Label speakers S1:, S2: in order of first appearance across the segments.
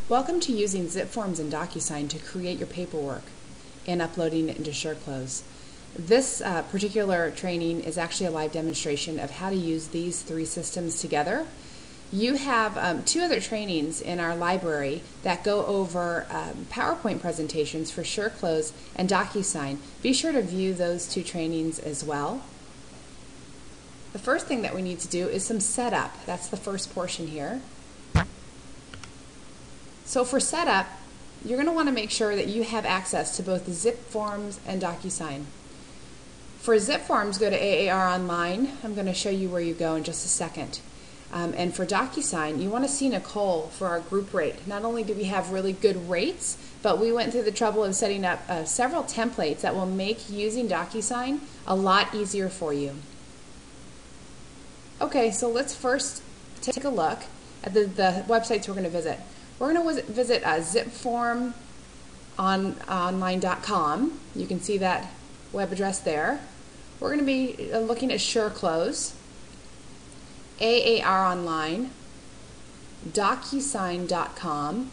S1: Welcome to using zip forms and DocuSign to create your paperwork and uploading it into SureClose. This particular training is actually a live demonstration of how to use these three systems together. You have two other trainings in our library that go over PowerPoint presentations for SureClose and DocuSign. Be sure to view those two trainings as well. The first thing that we need to do is some setup. That's the first portion here. So for setup, you're going to want to make sure that you have access to both the zip forms and DocuSign. For zip forms, go to AAR Online. I'm going to show you where you go in just a second. And for DocuSign, you want to see Nicole for our group rate. Not only do we have really good rates, but we went through the trouble of setting up several templates that will make using DocuSign a lot easier for you. Okay, so let's first take a look at the websites we're going to visit. We're going to visit zipformonline.com. You can see that web address there. We're going to be looking at SureClose, AAR Online, DocuSign.com,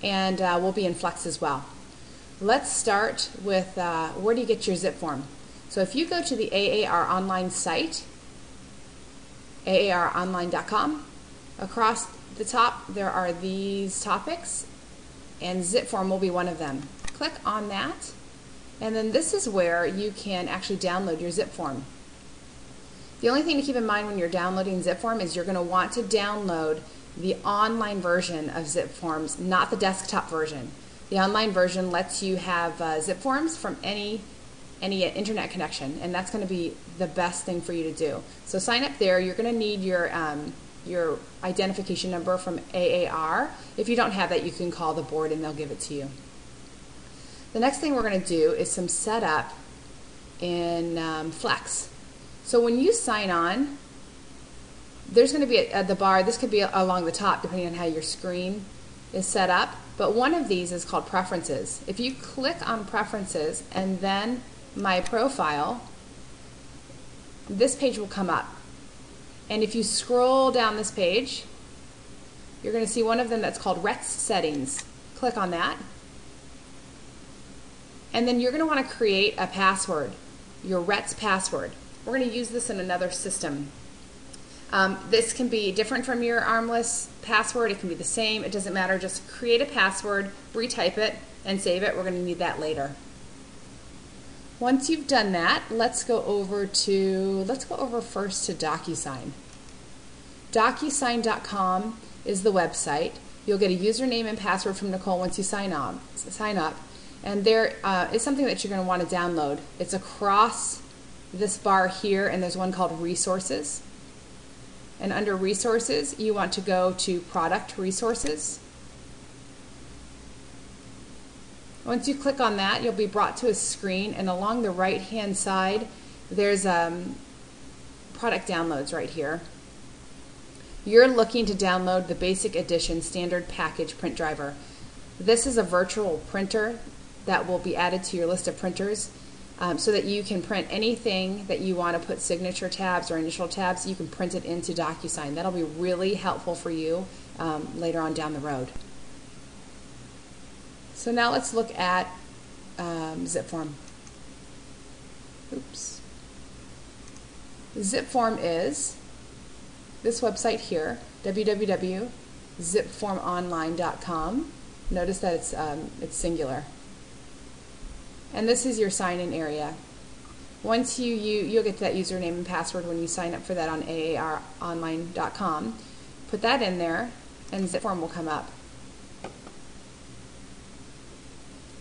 S1: and we'll be in Flex as well. Let's start with where do you get your zip form? So if you go to the AAR Online site, aaronline.com, across the top there are these topics, and zip form will be one of them. Click on that, and then this is where you can actually download your zip form. The only thing to keep in mind when you're downloading zip form is you're going to want to download the online version of zip forms, not the desktop version. The online version lets you have zip forms from any internet connection, and that's going to be the best thing for you to do. So sign up there. You're going to need your identification number from AAR. If you don't have that, you can call the board and they'll give it to you. The next thing we're going to do is some setup in Flex. So when you sign on, there's going to be at the bar, this could be along the top depending on how your screen is set up, but one of these is called Preferences. If you click on Preferences and then My Profile, this page will come up. And if you scroll down this page, you're going to see one of them that's called RETS Settings. Click on that. And then you're going to want to create a password, your RETS password. We're going to use this in another system. This can be different from your Armless password. It can be the same. It doesn't matter. Just create a password, retype it, and save it. We're going to need that later. Once you've done that, let's go over first to DocuSign. DocuSign.com is the website. You'll get a username and password from Nicole once you sign up. And there is something that you're going to want to download. It's across this bar here, and there's one called Resources. And under Resources, you want to go to Product Resources. Once you click on that, you'll be brought to a screen, and along the right-hand side, there's product downloads right here. You're looking to download the Basic Edition Standard Package Print Driver. This is a virtual printer that will be added to your list of printers so that you can print anything that you want to put signature tabs or initial tabs. You can print it into DocuSign. That'll be really helpful for you later on down the road. So now let's look at zip form. Oops. Zip form is this website here, www.zipformonline.com. Notice that it's singular. And this is your sign-in area. Once you'll get that username and password when you sign up for that on aaronline.com. Put that in there, and zip form will come up.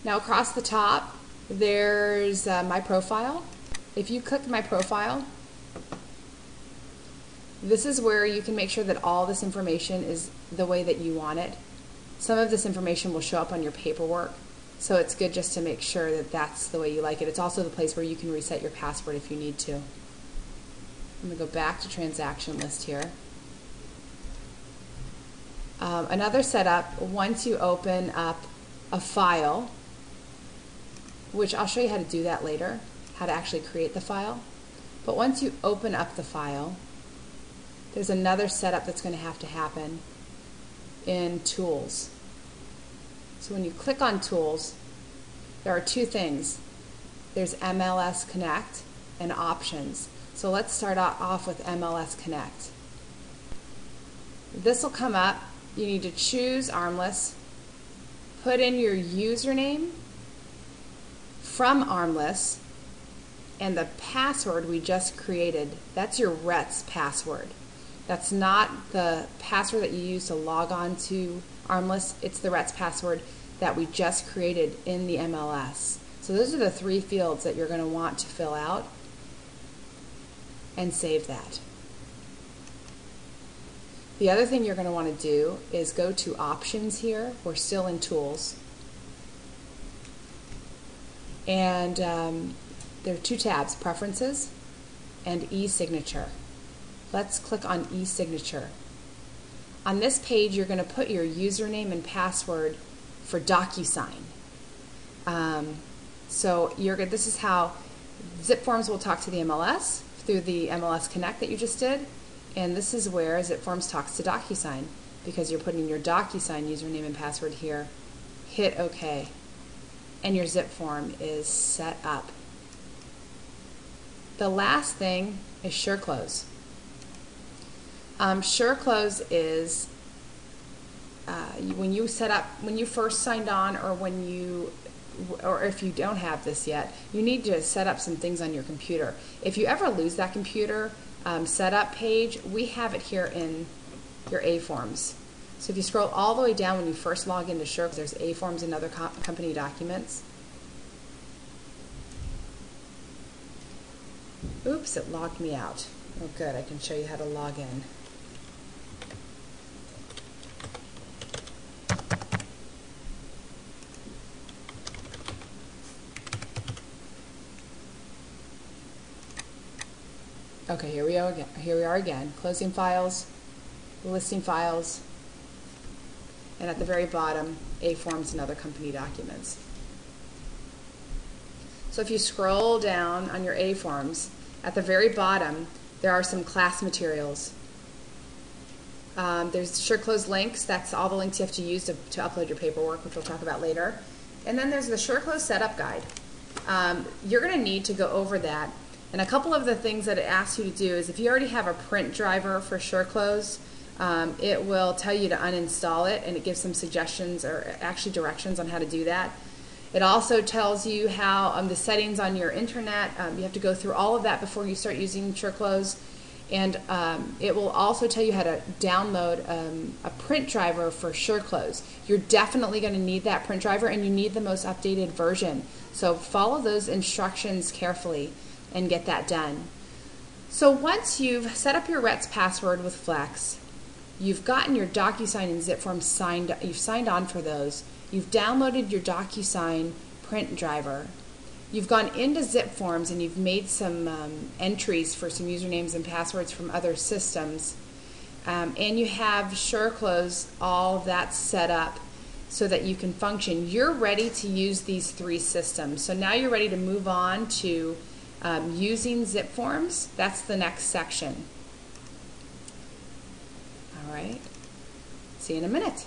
S1: Now across the top, there's My Profile. If you click My Profile, this is where you can make sure that all this information is the way that you want it. Some of this information will show up on your paperwork, so it's good just to make sure that that's the way you like it. It's also the place where you can reset your password if you need to. I'm going to go back to Transaction List here. Another setup, once you open up a file, which I'll show you how to do that later, how to actually create the file. But once you open up the file, there's another setup that's going to happen in Tools. So when you click on Tools, there are two things. There's MLS Connect and Options. So let's start off with MLS Connect. This will come up. You need to choose Armless, put in your username from Armless, and the password we just created. That's your RETS password. That's not the password that you use to log on to Armless. It's the RETS password that we just created in the MLS. So those are the three fields that you're going to want to fill out and save that. The other thing you're going to want to do is go to Options here. We're still in Tools. And there are two tabs, Preferences and e-signature. Let's click on e-signature. On this page, you're going to put your username and password for DocuSign. This is how ZipForms will talk to the MLS through the MLS Connect that you just did. And this is where ZipForms talks to DocuSign, because you're putting your DocuSign username and password here. Hit OK. And your ZipForm is set up. The last thing is SureClose. SureClose is when you first signed on, or if you don't have this yet, you need to set up some things on your computer. If you ever lose that computer setup page, we have it here in your A-Forms. So if you scroll all the way down when you first log into SureClose, there's A-Forms and other company documents. Oops, it logged me out. Oh good, I can show you how to log in. Okay, here we are again. Closing files, listing files, and at the very bottom, A-Forms and other company documents. So if you scroll down on your A-Forms, at the very bottom, there are some class materials. There's SureClose links. That's all the links you have to use to upload your paperwork, which we'll talk about later. And then there's the SureClose setup guide. You're going to need to go over that. And a couple of the things that it asks you to do is, if you already have a print driver for SureClose, it will tell you to uninstall it, and it gives some suggestions, or actually directions on how to do that. It also tells you how the settings on your internet, you have to go through all of that before you start using SureClose. And it will also tell you how to download a print driver for SureClose. You're definitely going to need that print driver, and you need the most updated version. So follow those instructions carefully and get that done. So once you've set up your RETS password with Flex, you've gotten your DocuSign and ZipForms you've signed on for those, you've downloaded your DocuSign print driver, you've gone into ZipForms and you've made some entries for some usernames and passwords from other systems, and you have SureClose, all of that set up so that you can function. You're ready to use these three systems. So now you're ready to move on to using ZipForms. That's the next section. All right. See you in a minute.